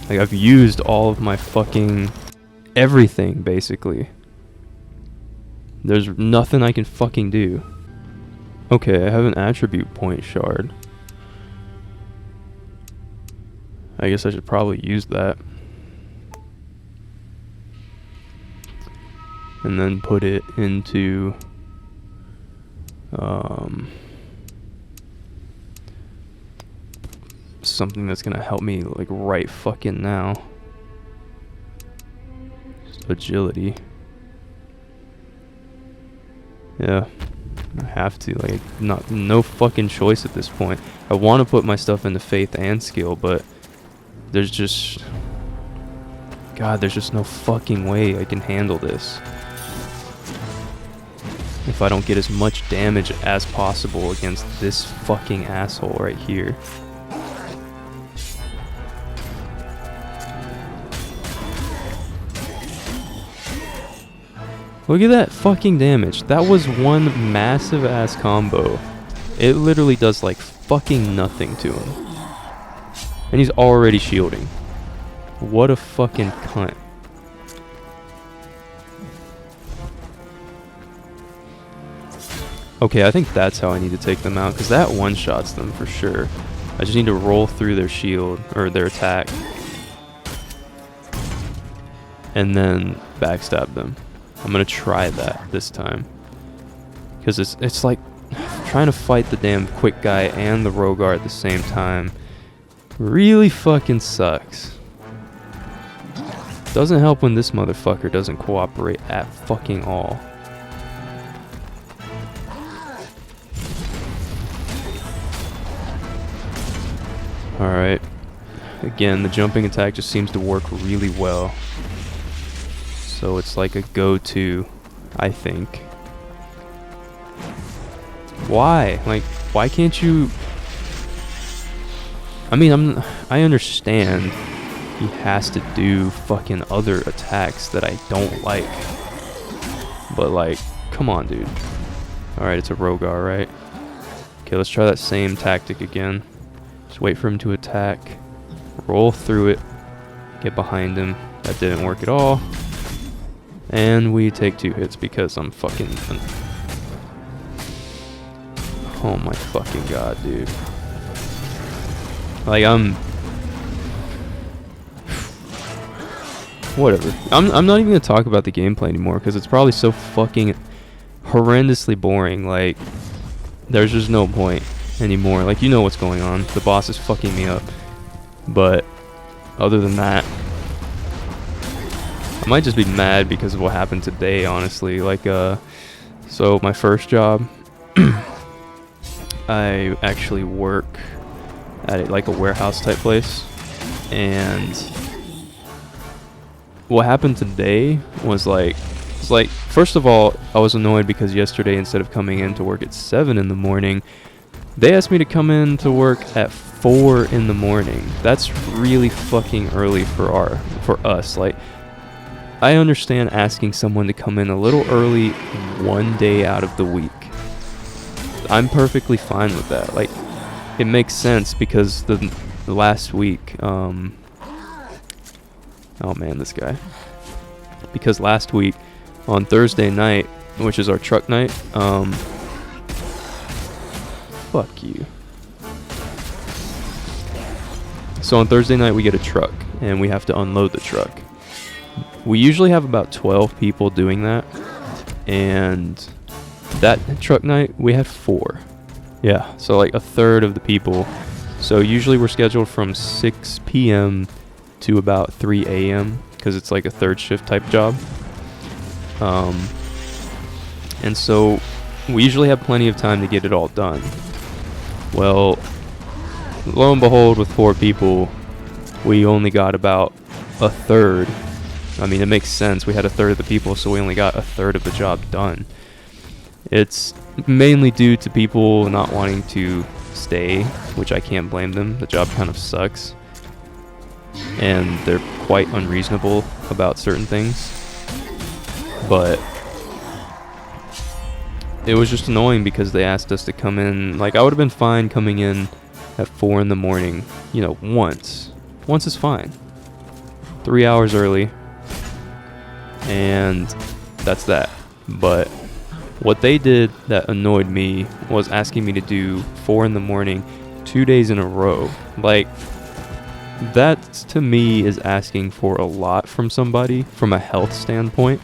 Like, I've used all of my fucking everything, basically. There's nothing I can fucking do. Okay, I have an attribute point shard. I guess I should probably use that. And then put it into something that's gonna help me like right fucking now. Just agility. Yeah, I have to. Like, no fucking choice at this point. I want to put my stuff into faith and skill, but there's just, God, there's just no fucking way I can handle this if I don't get as much damage as possible against this fucking asshole right here. Look at that fucking damage. That was one massive ass combo. It literally does like fucking nothing to him. And he's already shielding. What a fucking cunt. Okay, I think that's how I need to take them out, because that one-shots them for sure. I just need to roll through their shield, or their attack, and then backstab them. I'm gonna try that this time, because it's like trying to fight the damn quick guy and the Rogar at the same time really fucking sucks. Doesn't help when this motherfucker doesn't cooperate at fucking all. Alright. Again, the jumping attack just seems to work really well. So it's like a go-to, I think. Why? Like, why can't you... I mean, I understand he has to do fucking other attacks that I don't like. But like, come on, dude. Alright, it's a Rogar, right? Okay, let's try that same tactic again. Just wait for him to attack. Roll through it. Get behind him. That didn't work at all. And we take 2 hits because I'm fucking... Oh my fucking god, dude. Like, whatever. I'm not even gonna talk about the gameplay anymore because it's probably so fucking horrendously boring. Like, there's just no point anymore. Like, you know what's going on. The boss is fucking me up. But other than that, I might just be mad because of what happened today, honestly. Like, so my first job, I actually work at like a warehouse type place, and what happened today was like, first of all, I was annoyed because yesterday, instead of coming in to work at 7 in the morning, they asked me to come in to work at 4 in the morning. That's really fucking early for us. Like, I understand asking someone to come in a little early one day out of the week. I'm perfectly fine with that. Like, it makes sense because the last week, oh man, this guy. Because last week, on Thursday night, which is our truck night, fuck you. So on Thursday night, we get a truck, and we have to unload the truck. We usually have about 12 people doing that, and that truck night, we had 4. Yeah, so like a third of the people. So usually we're scheduled from 6 p.m. to about 3 a.m. because it's like a third shift type job. And so we usually have plenty of time to get it all done. Well, lo and behold, with 4 people, we only got about a third. I mean, it makes sense. We had a third of the people, so we only got a third of the job done. It's mainly due to people not wanting to stay, which I can't blame them. The job kind of sucks. And they're quite unreasonable about certain things. But it was just annoying because they asked us to come in. Like, I would have been fine coming in at 4 in the morning, you know, once. Once is fine. 3 hours early, and that's that. But what they did that annoyed me was asking me to do 4 in the morning 2 days in a row. Like, that to me is asking for a lot from somebody from a health standpoint,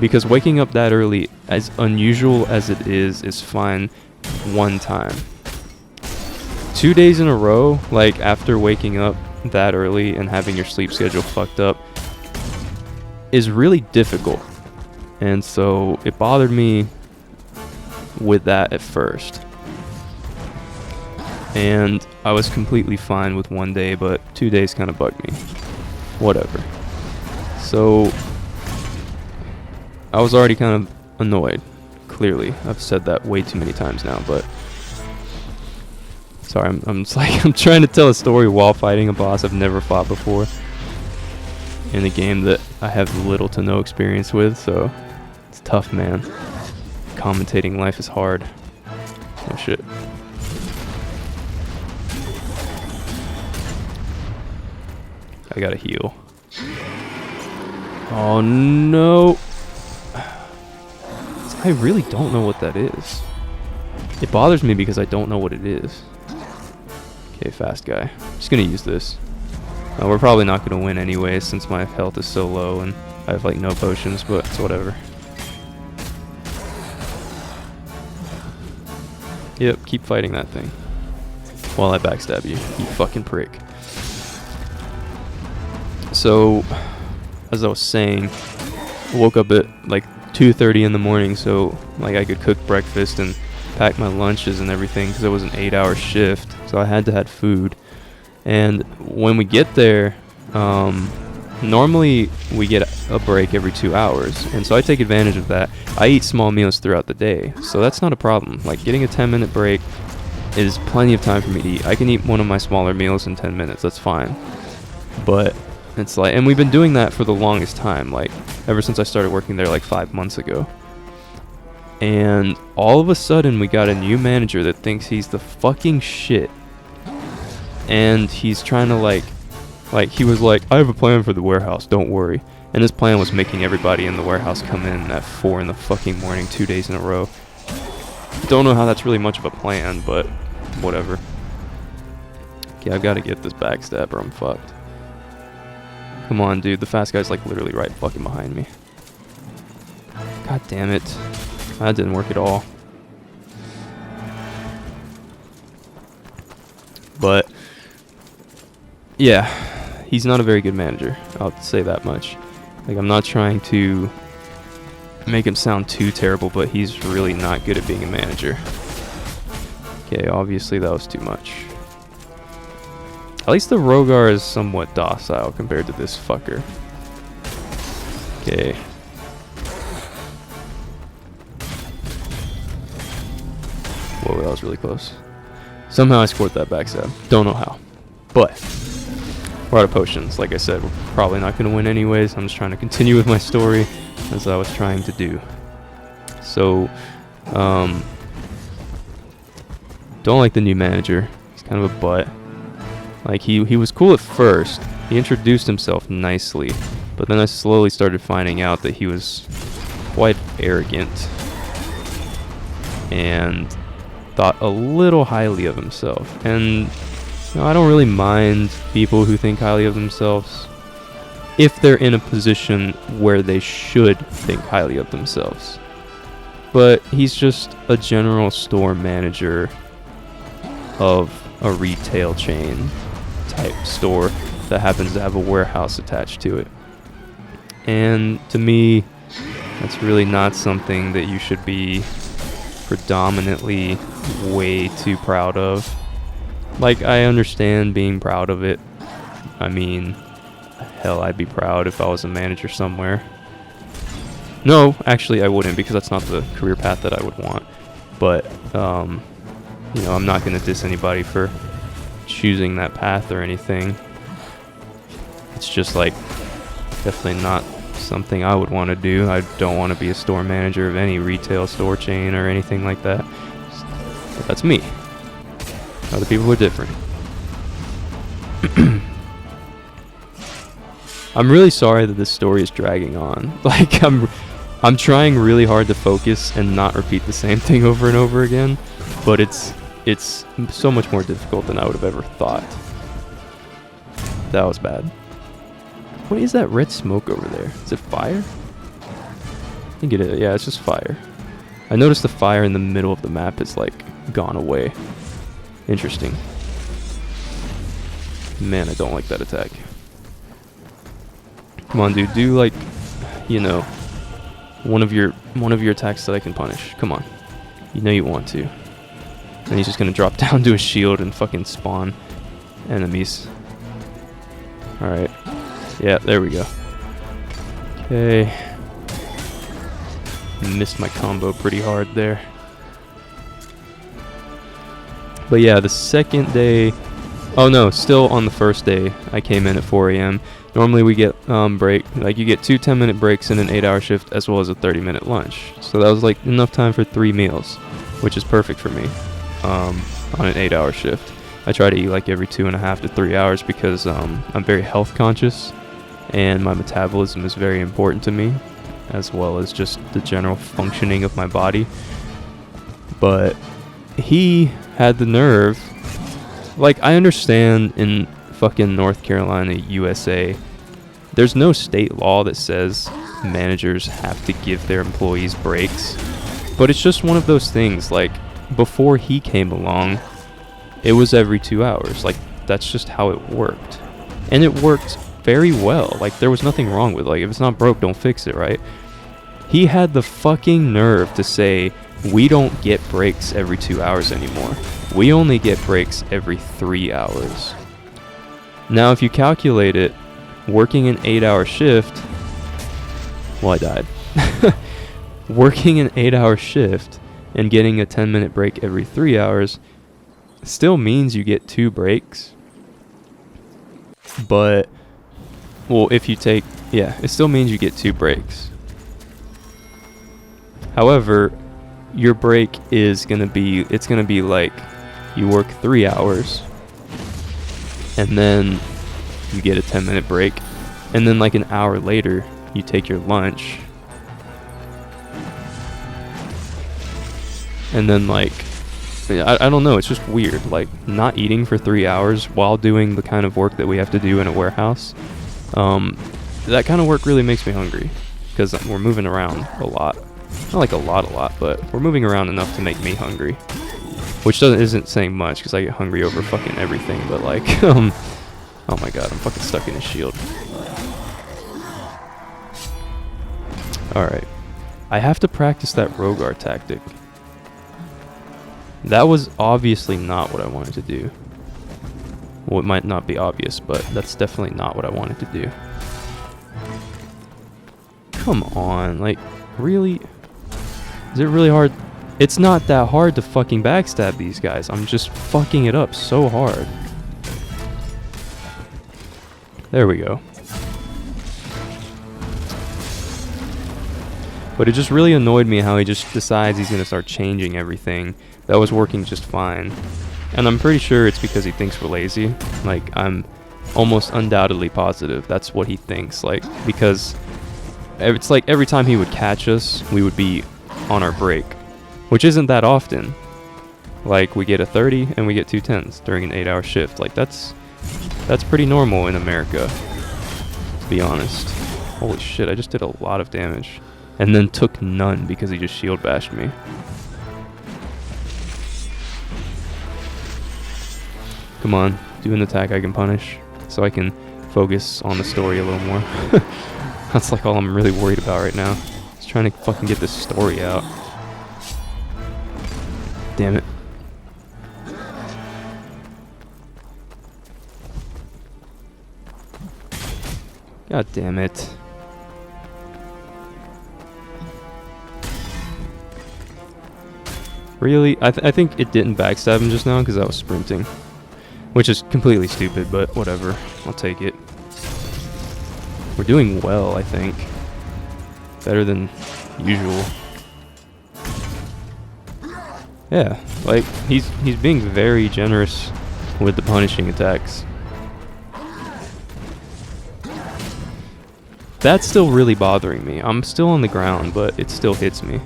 because waking up that early, as unusual as it is fine one time. 2 days in a row, like after waking up that early and having your sleep schedule fucked up, is really difficult. And so it bothered me with that at first. And I was completely fine with 1 day, but 2 days kind of bugged me. Whatever. So I was already kind of annoyed, clearly. I've said that way too many times now, but sorry, I'm just like, I'm trying to tell a story while fighting a boss I've never fought before in a game that I have little to no experience with, so it's tough, man. Commentating life is hard. Oh shit. I gotta heal. Oh no. I really don't know what that is. It bothers me because I don't know what it is. Okay, fast guy. I'm just gonna use this. We're probably not gonna win anyway since my health is so low and I have like no potions, but it's whatever. Yep, keep fighting that thing while I backstab you, you fucking prick. So, as I was saying, I woke up at like 2:30 in the morning, so like I could cook breakfast and pack my lunches and everything because it was an 8-hour shift, so I had to have food. And when we get there, normally we get a break every 2 hours, and so I take advantage of that. I eat small meals throughout the day, so that's not a problem. Like, getting a 10-minute break is plenty of time for me to eat. I can eat one of my smaller meals in 10 minutes, that's fine. But it's like, and we've been doing that for the longest time, like ever since I started working there like 5 months ago. And all of a sudden we got a new manager that thinks he's the fucking shit. And he's trying to like he was like, I have a plan for the warehouse, don't worry. And his plan was making everybody in the warehouse come in at 4 in the fucking morning 2 days in a row. Don't know how that's really much of a plan, but whatever. Okay, I've got to get this backstab or I'm fucked. Come on, dude. The fast guy's like literally right fucking behind me. God damn it. That didn't work at all. But yeah, he's not a very good manager. I'll say that much. Like, I'm not trying to make him sound too terrible, but he's really not good at being a manager. Okay, obviously that was too much. At least the Rogar is somewhat docile compared to this fucker. Okay. Whoa, that was really close. Somehow I scored that backstab. Don't know how. But we're out of potions. Like I said, we're probably not going to win anyways. I'm just trying to continue with my story as I was trying to do. So, don't like the new manager. He's kind of a butt. Like, he was cool at first. He introduced himself nicely, but then I slowly started finding out that he was quite arrogant and thought a little highly of himself. And I don't really mind people who think highly of themselves if they're in a position where they should think highly of themselves. But he's just a general store manager of a retail chain type store that happens to have a warehouse attached to it. And to me, that's really not something that you should be predominantly way too proud of. Like, I understand being proud of it. I mean, hell, I'd be proud if I was a manager somewhere. No, actually I wouldn't, because that's not the career path that I would want. But, you know, I'm not going to diss anybody for choosing that path or anything. It's just like, definitely not something I would want to do. I don't want to be a store manager of any retail store chain or anything like that. But that's me. Other people are different. I'm really sorry that this story is dragging on. Like, I'm trying really hard to focus and not repeat the same thing over and over again, but it's so much more difficult than I would have ever thought. That was bad. What is that red smoke over there? Is it fire? I think it is. Yeah, it's just fire. I noticed the fire in the middle of the map is like gone away. Interesting. Man, I don't like that attack. Come on, dude. Do like, you know, one of your attacks that I can punish. Come on. You know you want to. And he's just gonna drop down to a shield and fucking spawn enemies. Alright. Yeah, there we go. Okay. Missed my combo pretty hard there. But yeah, the second day... Oh no, still on the first day, I came in at 4 a.m. Normally we get break, like you get 2 10-minute breaks in an 8-hour shift as well as a 30-minute lunch. So that was like enough time for 3 meals, which is perfect for me on an 8-hour shift. I try to eat like every 2.5 to 3 hours because I'm very health conscious and my metabolism is very important to me, as well as just the general functioning of my body. But he had the nerve, like, I understand in fucking North Carolina, USA, there's no state law that says managers have to give their employees breaks, but it's just one of those things. Like, before he came along, it was every 2 hours. Like, that's just how it worked, and it worked very well. Like, there was nothing wrong with, like, if it's not broke, don't fix it, right? He had the fucking nerve to say, we don't get breaks every 2 hours anymore. We only get breaks every 3 hours. Now, if you calculate it, working an 8-hour shift... Well, I died. Working an 8-hour shift and getting a 10-minute break every 3 hours still means you get 2 breaks. But, well, if you take... Yeah, it still means you get 2 breaks. However, your break is going to be... It's going to be like... You work 3 hours, and then you get a 10-minute break, and then like an hour later, you take your lunch, and then like, I don't know, it's just weird, like not eating for 3 hours while doing the kind of work that we have to do in a warehouse. That kind of work really makes me hungry, because we're moving around a lot. Not like a lot, but we're moving around enough to make me hungry. Which isn't saying much, because I get hungry over fucking everything, but like, oh my god, I'm fucking stuck in a shield. Alright. I have to practice that Rogar tactic. That was obviously not what I wanted to do. Well, it might not be obvious, but that's definitely not what I wanted to do. Come on, like, really? Is it really hard? It's not that hard to fucking backstab these guys. I'm just fucking it up so hard. There we go. But it just really annoyed me how he just decides he's going to start changing everything. That was working just fine. And I'm pretty sure it's because he thinks we're lazy. Like, I'm almost undoubtedly positive that's what he thinks. Like, because it's like every time he would catch us, we would be on our break. Which isn't that often. Like, we get a 30 and we get 2 10s during an 8-hour shift. Like, that's pretty normal in America, to be honest. Holy shit, I just did a lot of damage. And then took none because he just shield bashed me. Come on, do an attack I can punish, so I can focus on the story a little more. That's like all I'm really worried about right now. Just trying to fucking get this story out. Damn it. God damn it. Really? I think it didn't backstab him just now because I was sprinting. Which is completely stupid, but whatever. I'll take it. We're doing well, I think. Better than usual. Yeah, like, he's being very generous with the punishing attacks. That's still really bothering me. I'm still on the ground, but it still hits me.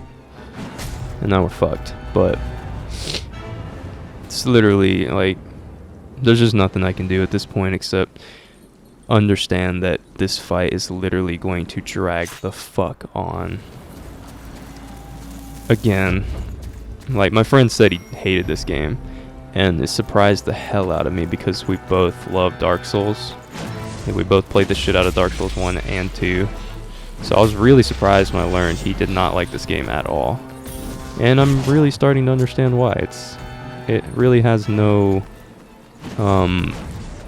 And now we're fucked. But it's literally like, there's just nothing I can do at this point except understand that this fight is literally going to drag the fuck on. Again, like my friend said he hated this game, and it surprised the hell out of me because we both love Dark Souls. We both played the shit out of Dark Souls 1 and 2. So I was really surprised when I learned he did not like this game at all. And I'm really starting to understand why. It really has no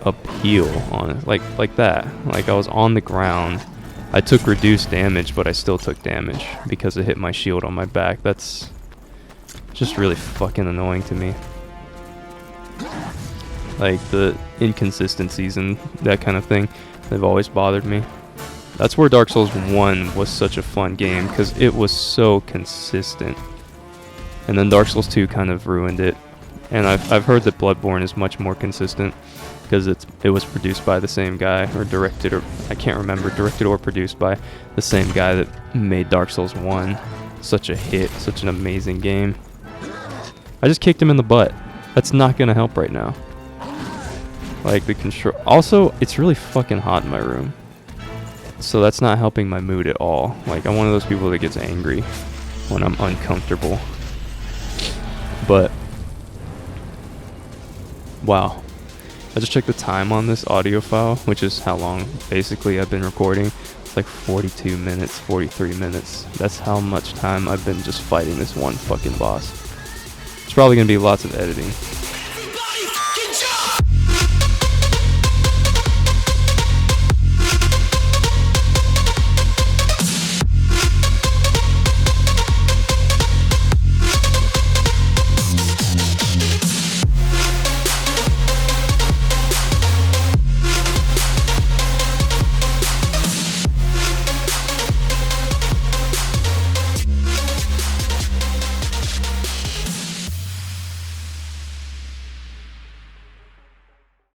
appeal on it. Like that. Like I was on the ground. I took reduced damage, but I still took damage because it hit my shield on my back. That's just really fucking annoying to me. Like the inconsistencies and that kind of thing, they've always bothered me. That's where Dark Souls 1 was such a fun game, because it was so consistent. And then Dark Souls 2 kind of ruined it. And I've heard that Bloodborne is much more consistent, because it was produced by the same guy, or directed, or I can't remember, directed or produced by the same guy that made Dark Souls 1. Such a hit, such an amazing game. I just kicked him in the butt. That's not gonna help right now. Like the control. Also, it's really fucking hot in my room, so that's not helping my mood at all. Like I'm one of those people that gets angry when I'm uncomfortable. But wow, I just checked the time on this audio file, which is how long basically I've been recording. It's like 42 minutes, 43 minutes. That's how much time I've been just fighting this one fucking boss. It's probably gonna be lots of editing.